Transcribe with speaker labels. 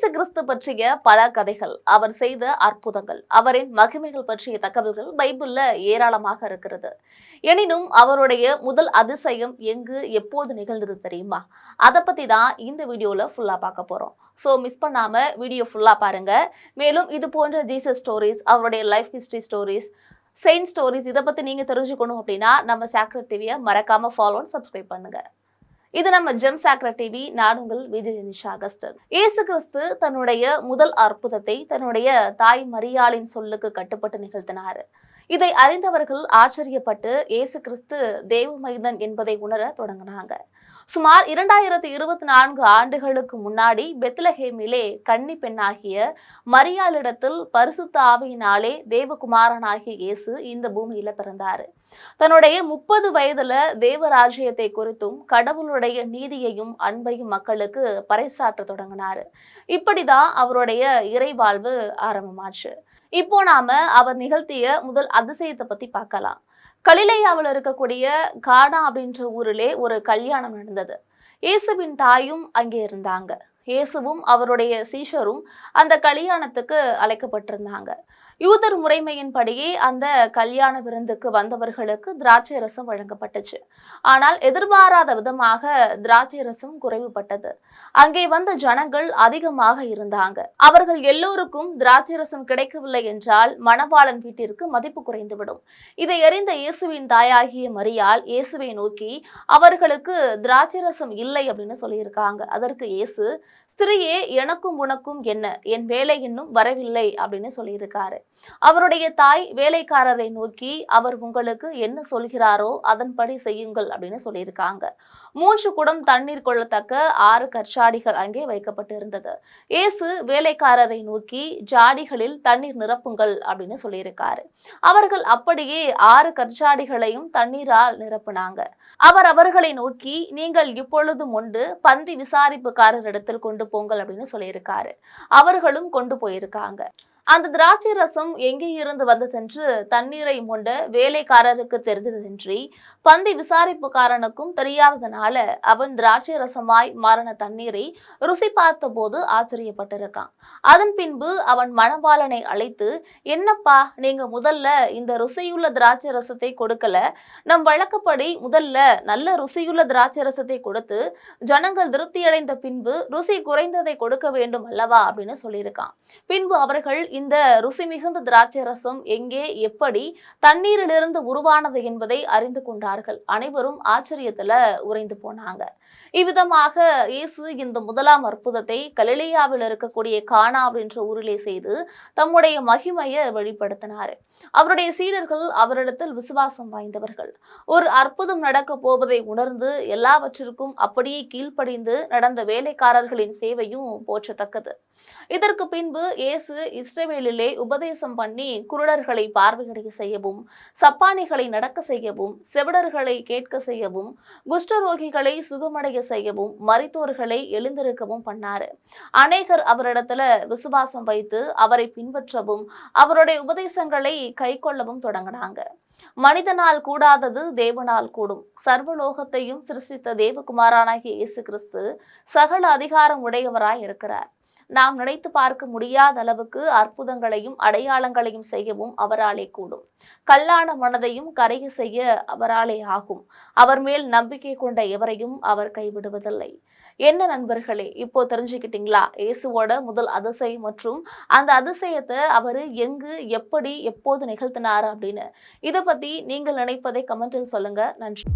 Speaker 1: இயேசு கிறிஸ்து பற்றிய பல கதைகள், அவர் செய்த அற்புதங்கள், அவரின் மகிமைகள் பற்றிய தகவல்கள் பைபிள்ல ஏராளமாக இருக்கிறது. எனினும் அவருடைய முதல் அதிசயம் எங்கு எப்போது நிகழ்ந்தது தெரியுமா? அதை பத்தி தான் இந்த வீடியோல ஃபுல்லா பார்க்க போறோம். ஸோ மிஸ் பண்ணாம வீடியோ ஃபுல்லா பாருங்க. மேலும் இது போன்ற ஜீசஸ் ஸ்டோரிஸ், அவருடைய life history stories, Saint stories இதை பத்தி நீங்க தெரிஞ்சுக்கணும் அப்படின்னா நம்ம சாக்ரெட் டிவியை மறக்காம ஃபாலோ அண்ட் சப்ஸ்கிரைப் பண்ணுங்க. இது நம்ம ஜெம் சாக்ரெட் டிவி. நான் உங்கள் விஜயனிஷா அகஸ்டன். இயேசு கிறிஸ்து தன்னுடைய முதல் அற்புதத்தை தன்னுடைய தாய் மரியாளின் சொல்லுக்கு கட்டுப்பட்டு நிகழ்த்தினார். இதை அறிந்தவர்கள் ஆச்சரியப்பட்டு இயேசு கிறிஸ்து தேவமைந்தன் என்பதை உணர தொடங்கினாங்க. சுமார் 2024 ஆண்டுகளுக்கு முன்னாடி பெத்லஹேமிலே கன்னி பெண்ணாகிய மரியாளிடத்தில் பரிசுத்த ஆவியினாலே தேவகுமாரனாகிய இயேசு இந்த பூமியில பிறந்தாரு. தன்னுடைய 30 வயதுல தேவராஜ்யத்தை குறித்தும் கடவுளுடைய நீதியையும் அன்பையும் மக்களுக்கு பறைசாற்ற தொடங்கினாரு. இப்படிதான் அவருடைய இறைவாழ்வு ஆரம்பமாச்சு. இப்போ நாம அவர் நிகழ்த்திய முதல் அதிசயத்தை பத்தி பார்க்கலாம். கலிலேயாவில் இருக்கக்கூடிய கானா அப்படின்ற ஊரிலே ஒரு கல்யாணம் நடந்தது. இயேசுவின் தாயும் அங்கே இருந்தாங்க. இயேசுவும் அவருடைய சீஷரும் அந்த கல்யாணத்துக்கு அழைக்கப்பட்டிருந்தாங்க. யூதர் முறைமையின்படியே அந்த கல்யாண விருந்துக்கு வந்தவர்களுக்கு திராட்சை ரசம் வழங்கப்பட்டுச்சு. ஆனால் எதிர்பாராத விதமாக திராட்சை ரசம் குறைவுபட்டது. அங்கே வந்த ஜனங்கள் அதிகமாக இருந்தாங்க. அவர்கள் எல்லோருக்கும் திராட்சை ரசம் கிடைக்கவில்லை என்றால் மணவாளன் வீட்டிற்கு மதிப்பு குறைந்துவிடும். இதை அறிந்த இயேசுவின் தாயாகிய மரியாள் இயேசுவை நோக்கி அவர்களுக்கு திராட்சை ரசம் இல்லை அப்படின்னு சொல்லியிருக்காங்க. அதற்கு இயேசு, ஸ்திரியே, எனக்கும் உனக்கும் என்ன, என் வேலை இன்னும் வரவில்லை அப்படின்னு சொல்லியிருக்காரு. அவருடைய தாய் வேலைக்காரரை நோக்கி, அவர் உங்களுக்கு என்ன சொல்கிறாரோ அதன்படி செய்யுங்கள் அப்படின்னு சொல்லியிருக்காங்க. 3 குடம் தண்ணீர் கொள்ளத்தக்க 6 கற்சாடிகள் அங்கே வைக்கப்பட்டு இருந்தது. இயேசு வேலைக்காரரை நோக்கி, ஜாடிகளில் தண்ணீர் நிரப்புங்கள் அப்படின்னு சொல்லியிருக்காரு. அவர்கள் அப்படியே 6 கற்சாடிகளையும் தண்ணீரால் நிரப்புனாங்க. அவர் அவர்களை நோக்கி, நீங்கள் இப்பொழுது மொண்டு பந்தி விசாரிப்புக்காரரிடத்தில் கொண்டு போங்கள் அப்படின்னு சொல்லியிருக்காரு. அவர்களும் கொண்டு போயிருக்காங்க. அந்த திராட்சை ரசம் எங்கே இருந்து வந்ததென்று தண்ணீரை மொண்ட வேலைக்காரருக்கு தெரிந்ததென்றி பந்தி விசாரிப்புக்காரனுக்கும் தெரியாததுனால அவன் திராட்சை ரசமாய் மாறின தண்ணீரை ருசி பார்த்த போது ஆச்சரியப்பட்டிருக்கான். அதன் பின்பு அவன் மணவாளனை அழைத்து, என்னப்பா, நீங்க முதல்ல இந்த ருசியுள்ள திராட்சை ரசத்தை கொடுக்கல, நம் வழக்கப்படி முதல்ல நல்ல ருசியுள்ள திராட்சை ரசத்தை கொடுத்து ஜனங்கள் திருப்தியடைந்த பின்பு ருசி குறைந்ததை கொடுக்க வேண்டும் அல்லவா அப்படின்னு சொல்லியிருக்கான். பின்பு அவர்கள் இந்த ருசி மிகுந்த திராட்சை ரசம் எங்கே, எப்படி தண்ணீரிலிருந்து உருவானது என்பதை அறிந்து கொண்டார்கள். அனைவரும் ஆச்சரியத்துல உறைந்து போனாங்க. இவ்விதமாக இயேசு இந்த முதலாம் அற்புதத்தை கலிலேயாவில் இருக்கக்கூடிய கானா அப்படின்ற ஊரிலே செய்து தம்முடைய மகிமையை வெளிப்படுத்தினார். அவருடைய சீடர்கள் அவரிடத்தில் விசுவாசம் வாய்ந்தவர்கள். ஒரு அற்புதம் நடக்க போவதை உணர்ந்து எல்லாவற்றிற்கும் அப்படியே கீழ்ப்படிந்து நடந்த வேலைக்காரர்களின் சேவையும் போற்றத்தக்கது. இதற்கு பின்பு இயேசு இஸ்ரவேலிலே உபதேசம் பண்ணி குருடர்களை பார்வையடைய செய்யவும், சப்பானிகளை நடக்க செய்யவும், செவிடர்களை கேட்க செய்யவும், குஷ்டரோகிகளை சுகமடைய செய்யவும், மரித்தோர்களை எழுந்திருக்கவும் பண்ணாரு. அநேகர் அவரிடத்துல விசுவாசம் வைத்து அவரை பின்பற்றவும் அவருடைய உபதேசங்களை கை கொள்ளவும் தொடங்கினாங்க. மனிதனால் கூடாதது தேவனால் கூடும். சர்வலோகத்தையும் சிருஷ்டித்த தேவகுமாரனாகிய இயேசு கிறிஸ்து சகல அதிகாரம் உடையவராய் இருக்கிறார். நாம் நினைத்து பார்க்க முடியாத அளவுக்கு அற்புதங்களையும் அடையாளங்களையும் செய்யவும் அவராலே கூடும். கல்லான மனதையும் கரைய செய்ய அவராலே ஆகும். அவர் மேல் நம்பிக்கை கொண்ட எவரையும் அவர் கைவிடுவதில்லை. என்ன நண்பர்களே, இப்போ தெரிஞ்சுக்கிட்டீங்களா இயேசுவோட முதல் அதிசயம் மற்றும் அந்த அதிசயத்தை அவரு எங்கு, எப்படி, எப்போது நிகழ்த்தினார் அப்படின்னு? இதை பத்தி நீங்கள் நினைப்பதை கமெண்டில் சொல்லுங்க. நன்றி.